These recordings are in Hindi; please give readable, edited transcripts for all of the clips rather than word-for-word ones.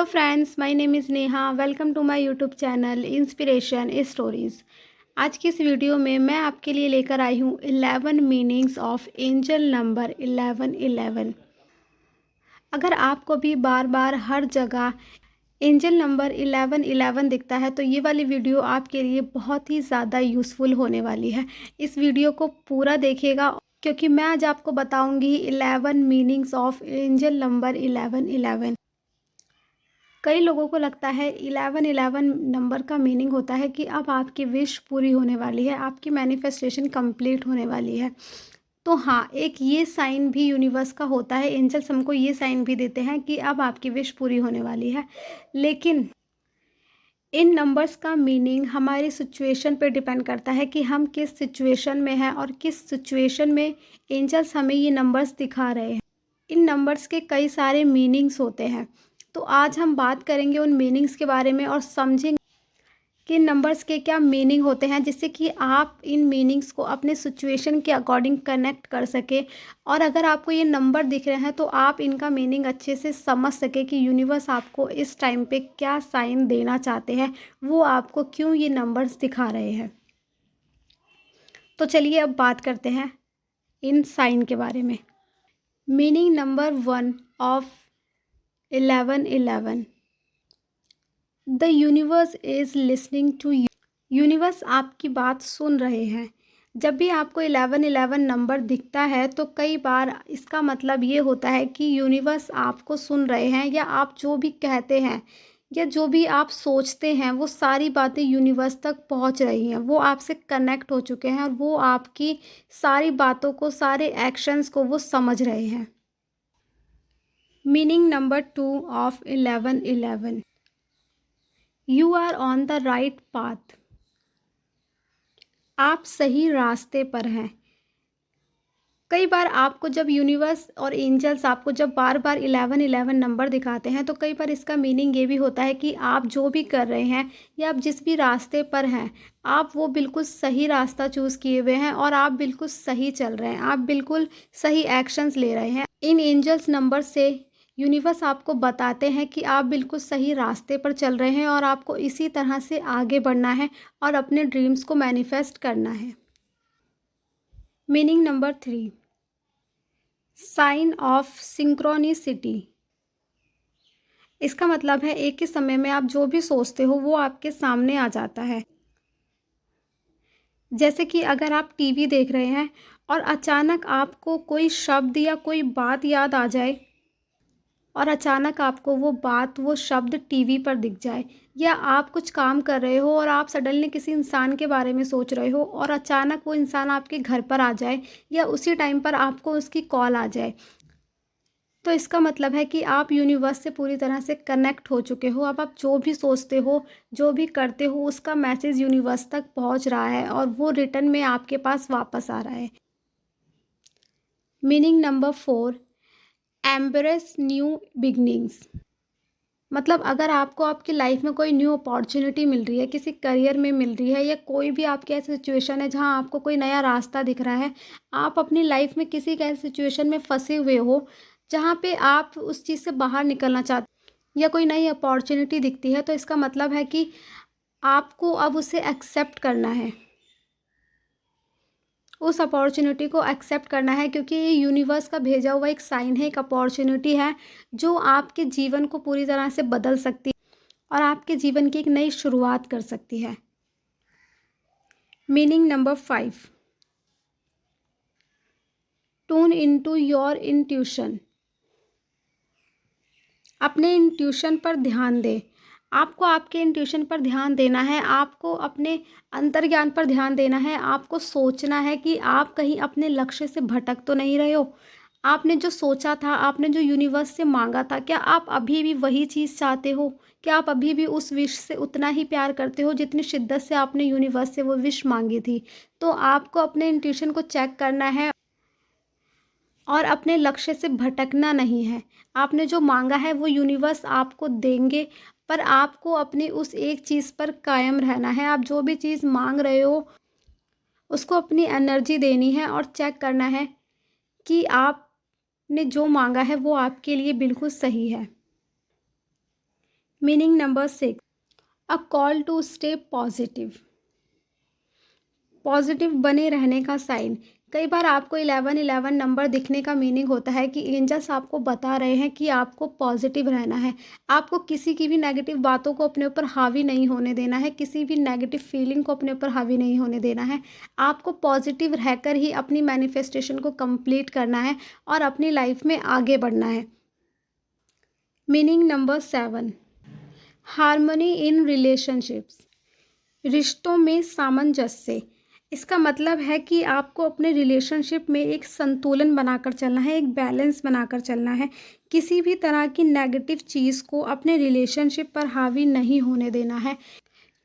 Friends, my name is Neha. Welcome to my YouTube channel inspiration stories. आज की इस वीडियो में मैं आपके लिए लेकर आई हूँ 11 मीनिंग्स ऑफ एंजल नंबर 1111। अगर आपको भी बार बार हर जगह एंजल नंबर 1111 दिखता है तो ये वाली वीडियो आपके लिए बहुत ही ज़्यादा यूज़फुल होने वाली है। इस वीडियो को पूरा देखिएगा क्योंकि मैं आज आपको बताऊंगी 11 मीनिंग्स ऑफ एंजल नंबर 1111। कई लोगों को लगता है 1111 नंबर का मीनिंग होता है कि अब आपकी विश पूरी होने वाली है, आपकी मैनिफेस्टेशन कंप्लीट होने वाली है। तो हाँ, एक ये साइन भी यूनिवर्स का होता है, एंजल्स हमको ये साइन भी देते हैं कि अब आपकी विश पूरी होने वाली है। लेकिन इन नंबर्स का मीनिंग हमारी सिचुएशन पे डिपेंड करता है कि हम किस सिचुएशन में हैं और किस सिचुएशन में एंजल्स हमें ये नंबर्स दिखा रहे हैं। इन नंबर्स के कई सारे मीनिंग्स होते हैं, तो आज हम बात करेंगे उन मीनिंग्स के बारे में और समझेंगे कि इन नंबर्स के क्या मीनिंग होते हैं, जिससे कि आप इन मीनिंग्स को अपने सिचुएशन के अकॉर्डिंग कनेक्ट कर सके। और अगर आपको ये नंबर दिख रहे हैं तो आप इनका मीनिंग अच्छे से समझ सके कि यूनिवर्स आपको इस टाइम पे क्या साइन देना चाहते हैं, वो आपको क्यों ये नंबर्स दिखा रहे हैं। तो चलिए अब बात करते हैं इन साइन के बारे में। Meaning number 1 of 1111। The universe is listening to you. Universe आपकी बात सुन रहे हैं। जब भी आपको 1111 नंबर दिखता है तो कई बार इसका मतलब ये होता है कि यूनिवर्स आपको सुन रहे हैं, या आप जो भी कहते हैं या जो भी आप सोचते हैं वो सारी बातें यूनिवर्स तक पहुंच रही हैं। वो आपसे कनेक्ट हो चुके हैं और वो आपकी सारी बातों को, सारे एक्शंस को वो समझ रहे हैं। Meaning number 2 of 1111। You are on the right path. आप सही रास्ते पर हैं। कई बार आपको जब यूनिवर्स और एंजल्स आपको जब बार बार 1111 नंबर दिखाते हैं तो कई बार इसका मीनिंग ये भी होता है कि आप जो भी कर रहे हैं या आप जिस भी रास्ते पर हैं, आप वो बिल्कुल सही रास्ता चूज़ किए हुए हैं और आप बिल्कुल सही चल रहे हैं, आप बिल्कुल सही एक्शंस ले रहे हैं। इन एंजल्स नंबर से यूनिवर्स आपको बताते हैं कि आप बिल्कुल सही रास्ते पर चल रहे हैं और आपको इसी तरह से आगे बढ़ना है और अपने ड्रीम्स को मैनिफेस्ट करना है। Meaning number 3, sign of synchronicity. इसका मतलब है एक ही समय में आप जो भी सोचते हो वो आपके सामने आ जाता है। जैसे कि अगर आप टीवी देख रहे हैं और अचानक आपको कोई शब्द या कोई बात याद आ जाए और अचानक आपको वो बात, वो शब्द टीवी पर दिख जाए, या आप कुछ काम कर रहे हो और आप सडनली किसी इंसान के बारे में सोच रहे हो और अचानक वो इंसान आपके घर पर आ जाए या उसी टाइम पर आपको उसकी कॉल आ जाए, तो इसका मतलब है कि आप यूनिवर्स से पूरी तरह से कनेक्ट हो चुके हो। अब आप जो भी सोचते हो, जो भी करते हो, उसका मैसेज यूनिवर्स तक पहुंच रहा है और वो रिटर्न में आपके पास वापस आ रहा है। Meaning number 4, embrace new beginnings. मतलब अगर आपको आपकी लाइफ में कोई न्यू अपॉर्चुनिटी मिल रही है, किसी करियर में मिल रही है, या कोई भी आपकी ऐसी सिचुएशन है जहां आपको कोई नया रास्ता दिख रहा है, आप अपनी लाइफ में किसी के ऐसी सिचुएशन में फंसे हुए हो जहां पे आप उस चीज़ से बाहर निकलना चाहते, या कोई नई अपॉर्चुनिटी दिखती है, तो इसका मतलब है कि आपको अब उसे एक्सेप्ट करना है, उस अपॉर्चुनिटी को एक्सेप्ट करना है, क्योंकि ये यूनिवर्स का भेजा हुआ एक साइन है, एक अपॉर्चुनिटी है जो आपके जीवन को पूरी तरह से बदल सकती है और आपके जीवन की एक नई शुरुआत कर सकती है। Meaning number 5, tune into your intuition. अपने इंट्यूशन पर ध्यान दें। आपको आपके इंट्यूशन पर ध्यान देना है, आपको अपने अंतर्ज्ञान पर ध्यान देना है, आपको सोचना है कि आप कहीं अपने लक्ष्य से भटक तो नहीं रहे हो। आपने जो सोचा था, आपने जो यूनिवर्स से मांगा था, क्या आप अभी भी वही चीज़ चाहते हो? क्या आप अभी भी उस विश से उतना ही प्यार करते हो जितनी शिद्दत से आपने यूनिवर्स से वो विश मांगी थी? तो आपको अपने इंट्यूशन को चेक करना है और अपने लक्ष्य से भटकना नहीं है। आपने जो मांगा है वो यूनिवर्स आपको देंगे, पर आपको अपनी उस एक चीज़ पर कायम रहना है। आप जो भी चीज़ मांग रहे हो उसको अपनी एनर्जी देनी है और चेक करना है कि आपने जो मांगा है वो आपके लिए बिल्कुल सही है। Meaning number 6, a call to stay positive. Positive बने रहने का साइन। कई बार आपको 1111 नंबर दिखने का मीनिंग होता है कि एंजल्स आपको बता रहे हैं कि आपको पॉजिटिव रहना है। आपको किसी की भी नेगेटिव बातों को अपने ऊपर हावी नहीं होने देना है, किसी भी नेगेटिव फीलिंग को अपने ऊपर हावी नहीं होने देना है। आपको पॉजिटिव रहकर ही अपनी मैनिफेस्टेशन को कंप्लीट करना है और अपनी लाइफ में आगे बढ़ना है। Meaning number 7, harmony in relationships. रिश्तों में सामंजस्य। इसका मतलब है कि आपको अपने रिलेशनशिप में एक संतुलन बनाकर चलना है, एक बैलेंस बनाकर चलना है। किसी भी तरह की नेगेटिव चीज़ को अपने रिलेशनशिप पर हावी नहीं होने देना है।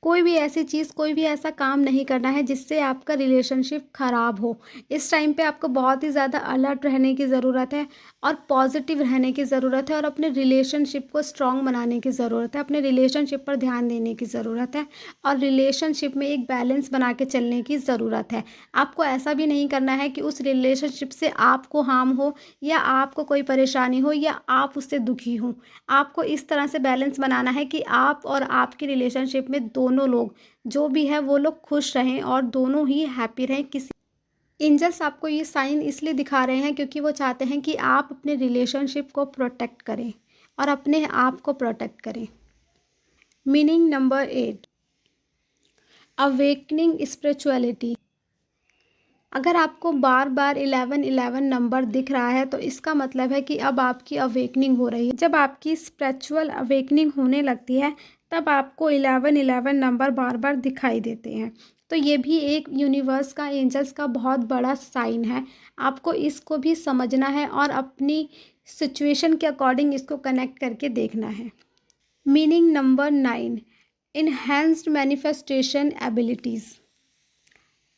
कोई भी ऐसी चीज़, कोई भी ऐसा काम नहीं करना है जिससे आपका रिलेशनशिप ख़राब हो। इस टाइम पे आपको बहुत ही ज़्यादा अलर्ट रहने की ज़रूरत है और पॉजिटिव रहने की ज़रूरत है और अपने रिलेशनशिप को स्ट्रॉन्ग बनाने की ज़रूरत है। अपने रिलेशनशिप पर ध्यान देने की ज़रूरत है और रिलेशनशिप में एक बैलेंस बना के चलने की ज़रूरत है। आपको ऐसा भी नहीं करना है कि उस रिलेशनशिप से आपको हार्म हो या आपको कोई परेशानी हो या आप उससे दुखी हों। आपको इस तरह से बैलेंस बनाना है कि आप और आपकी रिलेशनशिप में दोनों लोग जो भी है वो लोग खुश रहें और दोनों ही हैप्पी रहें। किसी एंजल्स आपको ये साइन इसलिए दिखा रहे हैं क्योंकि वो चाहते हैं कि आप अपने रिलेशनशिप को प्रोटेक्ट करें और अपने आप को प्रोटेक्ट करें। Meaning number 8, awakening spirituality. अगर आपको बार बार 1111 नंबर दिख रहा है तो इसका मतलब है कि अब आपकी अवेकनिंग हो रही है। जब आपकी स्पिरिचुअल अवेकनिंग होने लगती है तब आपको 1111 नंबर बार बार दिखाई देते हैं। तो ये भी एक यूनिवर्स का, एंजल्स का बहुत बड़ा साइन है। आपको इसको भी समझना है और अपनी सिचुएशन के अकॉर्डिंग इसको कनेक्ट करके देखना है। Meaning number 9, enhanced manifestation abilities.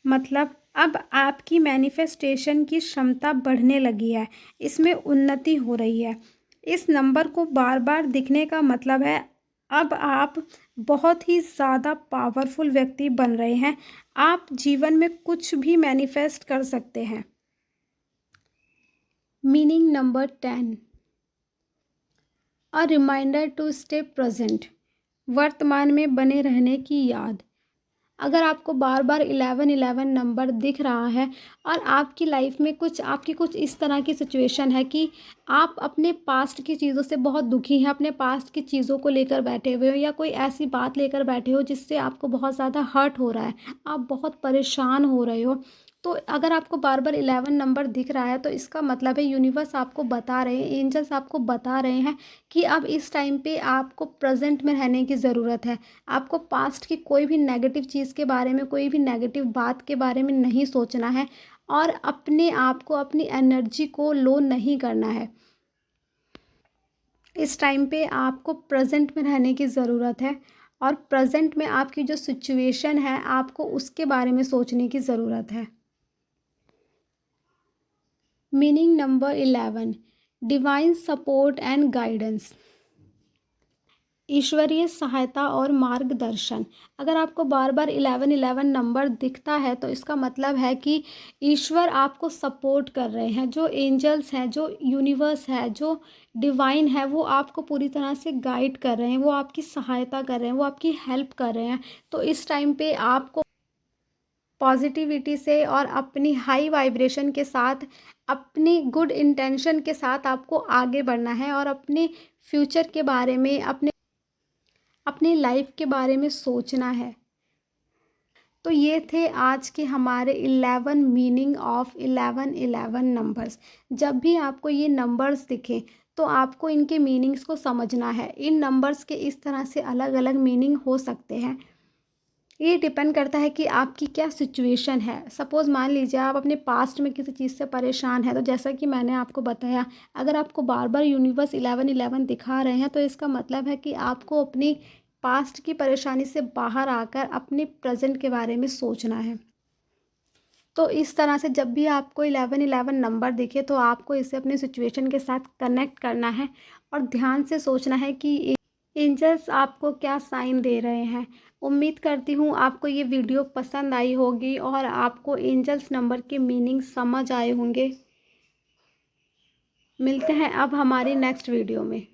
मतलब अब आपकी मैनिफेस्टेशन की क्षमता बढ़ने लगी है, इसमें उन्नति हो रही है। इस नंबर को बार बार दिखने का मतलब है अब आप बहुत ही ज़्यादा पावरफुल व्यक्ति बन रहे हैं। आप जीवन में कुछ भी मैनिफेस्ट कर सकते हैं। Meaning number 10, a reminder to stay present. वर्तमान में बने रहने की याद। अगर आपको बार बार 1111 नंबर दिख रहा है और आपकी लाइफ में आपकी कुछ इस तरह की सिचुएशन है कि आप अपने पास्ट की चीज़ों से बहुत दुखी हैं, अपने पास्ट की चीज़ों को लेकर बैठे हुए हो या कोई ऐसी बात लेकर बैठे हो जिससे आपको बहुत ज़्यादा हर्ट हो रहा है, आप बहुत परेशान हो रहे हो, तो अगर आपको बार बार 11 नंबर दिख रहा है तो इसका मतलब है यूनिवर्स आपको बता रहे हैं, एंजल्स आपको बता रहे हैं कि अब इस टाइम पे आपको प्रेजेंट में रहने की ज़रूरत है। आपको पास्ट की कोई भी नेगेटिव चीज़ के बारे में, कोई भी नेगेटिव बात के बारे में नहीं सोचना है और अपने आप को, अपनी एनर्जी को लो नहीं करना है। इस टाइम पे आपको प्रेजेंट में रहने की ज़रूरत है और प्रेजेंट में आपकी जो सिचुएशन है आपको उसके बारे में सोचने की ज़रूरत है। Meaning number 11, divine support and guidance. ईश्वरीय सहायता और मार्गदर्शन। अगर आपको बार बार 1111 नंबर दिखता है तो इसका मतलब है कि ईश्वर आपको सपोर्ट कर रहे हैं। जो एंजल्स हैं, जो यूनिवर्स है, जो डिवाइन है, वो आपको पूरी तरह से गाइड कर रहे हैं, वो आपकी सहायता कर रहे हैं, वो आपकी हेल्प कर रहे हैं। तो इस टाइम पे आपको पॉजिटिविटी से और अपनी हाई वाइब्रेशन के साथ, अपनी गुड इंटेंशन के साथ आपको आगे बढ़ना है और अपने फ्यूचर के बारे में, अपनी लाइफ के बारे में सोचना है। तो ये थे आज के हमारे 11 मीनिंग ऑफ 1111 नंबर्स। जब भी आपको ये नंबर्स दिखें तो आपको इनके मीनिंग्स को समझना है। इन नंबर्स के इस तरह से अलग अलग मीनिंग हो सकते हैं। ये डिपेंड करता है कि आपकी क्या सिचुएशन है। सपोज़ मान लीजिए आप अपने पास्ट में किसी चीज़ से परेशान हैं, तो जैसा कि मैंने आपको बताया, अगर आपको बार बार यूनिवर्स 1111 दिखा रहे हैं तो इसका मतलब है कि आपको अपनी पास्ट की परेशानी से बाहर आकर अपने प्रेजेंट के बारे में सोचना है। तो इस तरह से जब भी आपको 1111 नंबर दिखे तो आपको इसे अपनी सिचुएशन के साथ कनेक्ट करना है और ध्यान से सोचना है कि एंजल्स आपको क्या साइन दे रहे हैं। उम्मीद करती हूँ आपको ये वीडियो पसंद आई होगी और आपको एंजल्स नंबर के मीनिंग समझ आए होंगे। मिलते हैं अब हमारी नेक्स्ट वीडियो में।